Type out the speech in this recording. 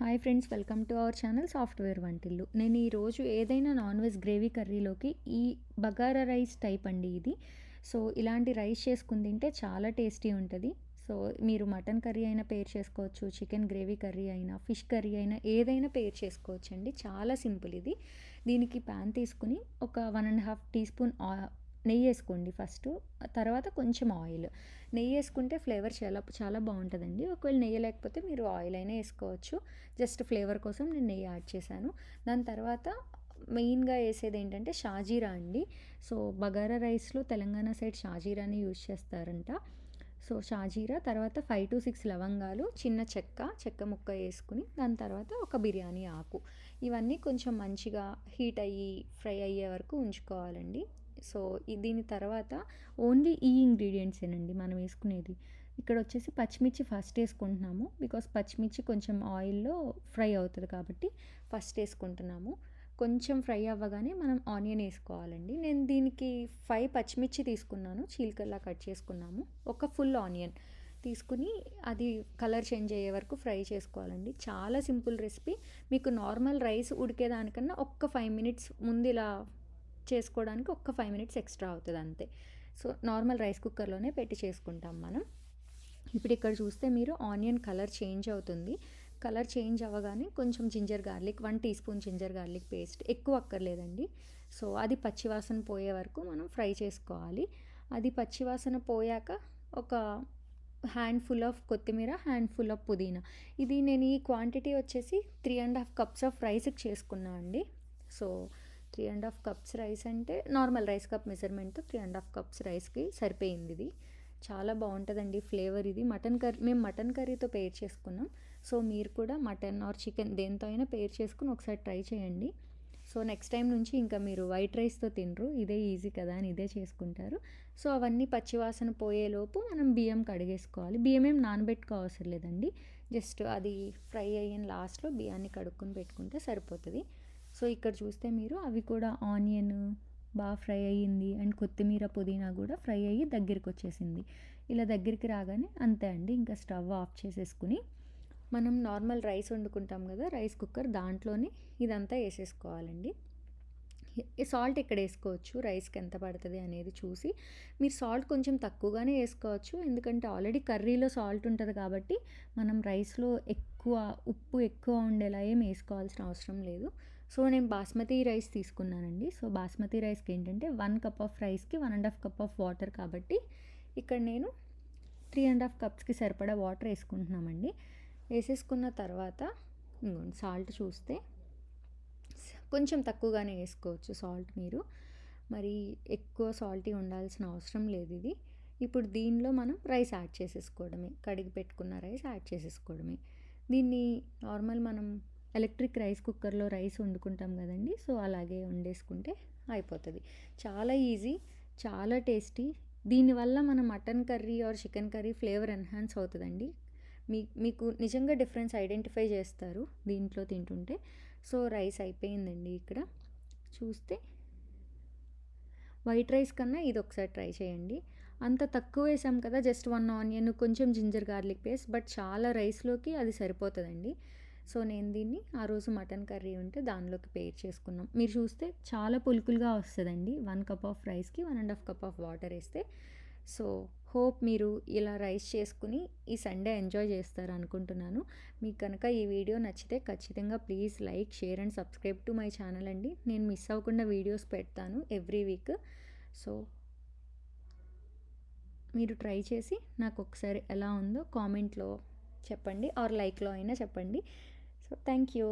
Hi friends, welcome to our channel software వంటిల్లు. నేను ఈరోజు ఏదైనా నాన్ వెజ్ గ్రేవీ కర్రీలోకి ఈ బగారా రైస్ టైప్ అండి ఇది. సో ఇలాంటి రైస్ చేసుకుని తింటే చాలా టేస్టీ ఉంటుంది. సో మీరు మటన్ కర్రీ అయినా పేర్ చేసుకోవచ్చు, చికెన్ గ్రేవీ కర్రీ అయినా, ఫిష్ కర్రీ అయినా ఏదైనా పేర్ చేసుకోవచ్చు అండి. చాలా సింపుల్ ఇది. దీనికి ప్యాన్ తీసుకుని ఒక 1.5 టీ స్పూన్ నెయ్యి వేసుకోండి ఫస్ట్. తర్వాత కొంచెం ఆయిల్. నెయ్యి వేసుకుంటే ఫ్లేవర్ చాలా చాలా బాగుంటుందండి. ఒకవేళ నెయ్యి లేకపోతే మీరు ఆయిల్ అయినా వేసుకోవచ్చు. జస్ట్ ఫ్లేవర్ కోసం నేను నెయ్యి యాడ్ చేశాను. దాని తర్వాత మెయిన్గా వేసేది ఏంటంటే షాజీరా అండి. సో బగారా రైస్లో తెలంగాణ సైడ్ షాజీరాని యూజ్ చేస్తారంట. సో షాజీరా, తర్వాత 5 to 6 లవంగాలు, చిన్న చెక్క ముక్క వేసుకుని దాని తర్వాత ఒక బిర్యానీ ఆకు, ఇవన్నీ కొంచెం మంచిగా హీట్ అయ్యి ఫ్రై అయ్యే వరకు ఉంచుకోవాలండి. సో దీని తర్వాత ఓన్లీ ఈ ఇంగ్రీడియంట్సేనండి మనం వేసుకునేది. ఇక్కడ వచ్చేసి పచ్చిమిర్చి ఫస్ట్ వేసుకుంటున్నాము, బికాస్ పచ్చిమిర్చి కొంచెం ఆయిల్లో ఫ్రై అవుతుంది కాబట్టి ఫస్ట్ వేసుకుంటున్నాము. కొంచెం ఫ్రై అవ్వగానే మనం ఆనియన్ వేసుకోవాలండి. నేను దీనికి 5 పచ్చిమిర్చి తీసుకున్నాను, చీలికల్లా కట్ చేసుకున్నాము. ఒక ఫుల్ ఆనియన్ తీసుకుని అది కలర్ చేంజ్ అయ్యే వరకు ఫ్రై చేసుకోవాలండి. చాలా సింపుల్ రెసిపీ. మీకు నార్మల్ రైస్ ఉడికేదానికన్నా ఒక్క 5 మినిట్స్ ముందు ఇలా చేసుకోవడానికి ఒక్క 5 మినిట్స్ ఎక్స్ట్రా అవుతుంది అంతే. సో నార్మల్ రైస్ కుక్కర్లోనే పెట్టి చేసుకుంటాం మనం. ఇప్పుడు ఇక్కడ చూస్తే మీరు ఆనియన్ కలర్ చేంజ్ అవుతుంది. కలర్ చేంజ్ అవ్వగానే కొంచెం ginger garlic, 1 teaspoon ginger garlic paste, ఎక్కువ అక్కర్లేదండి. సో అది పచ్చివాసన పోయే వరకు మనం ఫ్రై చేసుకోవాలి. అది పచ్చివాసన పోయాక ఒక హ్యాండ్ఫుల్ ఆఫ్ కొత్తిమీర, హ్యాండ్ఫుల్ ఆఫ్ పుదీనా. ఇది నేను ఈ క్వాంటిటీ వచ్చేసి 3.5 కప్స్ ఆఫ్ రైస్కి చేసుకున్నా అండి. సో 3.5 కప్స్ రైస్ అంటే నార్మల్ రైస్ కప్ మెజర్మెంట్తో 3.5 కప్స్ రైస్కి సరిపోయింది. ఇది చాలా బాగుంటుందండి ఫ్లేవర్. ఇది మేము మటన్ కర్రీతో పేర్ చేసుకున్నాం. సో మీరు కూడా మటన్ ఆర్ చికెన్ దేంతో అయినా పేర్ చేసుకుని ఒకసారి ట్రై చేయండి. సో నెక్స్ట్ టైం నుంచి ఇంకా మీరు వైట్ రైస్తో తినరు, ఇదే ఈజీ కదా అని ఇదే చేసుకుంటారు. సో అవన్నీ పచ్చివాసన పోయేలోపు మనం బియ్యం కడిగేసుకోవాలి. బియ్యం ఏం నానబెట్టుకోవసరం లేదండి, జస్ట్ అది ఫ్రై అయిన లాస్ట్లో బియ్యాన్ని కడుక్కొని పెట్టుకుంటే సరిపోతుంది. సో ఇక్కడ చూస్తే మీరు అవి కూడా ఆనియన్ బాగా ఫ్రై అయ్యింది అండ్ కొత్తిమీర పుదీనా కూడా ఫ్రై అయ్యి దగ్గరికి వచ్చేసింది. ఇలా దగ్గరికి రాగానే అంతే అండి, ఇంకా స్టవ్ ఆఫ్ చేసేసుకుని మనం నార్మల్ రైస్ వండుకుంటాం కదా రైస్ కుక్కర్, దాంట్లోనే ఇదంతా వేసేసుకోవాలండి. సాల్ట్ ఇక్కడ వేసుకోవచ్చు, రైస్కి ఎంత పడుతుంది అనేది చూసి. మీరు సాల్ట్ కొంచెం తక్కువగానే వేసుకోవచ్చు, ఎందుకంటే ఆల్రెడీ కర్రీలో సాల్ట్ ఉంటుంది కాబట్టి మనం రైస్లో ఉప్పు ఎక్కువ ఉండేలా ఏం వేసుకోవాల్సిన అవసరం లేదు. సో నేను బాస్మతి రైస్ తీసుకున్నానండి. సో బాస్మతి రైస్కి ఏంటంటే 1 కప్ ఆఫ్ రైస్కి 1.5 కప్ ఆఫ్ వాటర్, కాబట్టి ఇక్కడ నేను 3.5 కప్స్కి సరిపడా వాటర్ వేసుకుంటున్నామండి. వేసేసుకున్న తర్వాత సాల్ట్ చూస్తే కొంచెం తక్కువగానే వేసుకోవచ్చు సాల్ట్ మీరు, మరి ఎక్కువ సాల్టీ ఉండాల్సిన అవసరం లేదు ఇది. ఇప్పుడు దీనిలో మనం రైస్ యాడ్ చేసేసుకోవడమే, కడిగి పెట్టుకున్న రైస్ యాడ్ చేసేసుకోవడమే. దీన్ని నార్మల్ మనం ఎలక్ట్రిక్ రైస్ కుక్కర్లో రైస్ వండుకుంటాం కదండి, సో అలాగే వండేసుకుంటే అయిపోతుంది. చాలా ఈజీ, చాలా టేస్టీ. దీనివల్ల మన mutton curry or chicken curry flavour enhance అవుతుందండి. మీకు నిజంగా డిఫరెన్స్ ఐడెంటిఫై చేస్తారు దీంట్లో తింటుంటే. సో రైస్ అయిపోయిందండి. ఇక్కడ చూస్తే వైట్ రైస్ కన్నా ఇది ఒకసారి ట్రై చేయండి. అంత తక్కువ వేసాం కదా, జస్ట్ 1 ఆనియన్, కొంచెం జింజర్ గార్లిక్ పేస్ట్, బట్ చాలా రైస్లోకి అది సరిపోతుందండి. సో నేను దీన్ని ఆ రోజు మటన్ కర్రీ ఉంటే దానిలోకి పేర్ చేసుకున్నాం. మీరు చూస్తే చాలా పులుకులుగా వస్తుందండి 1 కప్ ఆఫ్ రైస్కి 1.5 కప్ ఆఫ్ వాటర్ వేస్తే. సో హోప్ మీరు ఇలా రైస్ చేసుకుని ఈ సండే ఎంజాయ్ చేస్తారు అనుకుంటున్నాను. మీకు కనుక ఈ వీడియో నచ్చితే ఖచ్చితంగా please like, share and subscribe to my channel అండి. నేను మిస్ అవ్వకుండా వీడియోస్ పెడతాను ఎవ్రీ వీక్. సో మీరు ట్రై చేసి నాకు ఒకసారి ఎలా ఉందో కామెంట్లో చెప్పండి, ఆర్ లైక్లో అయినా చెప్పండి. So thank you.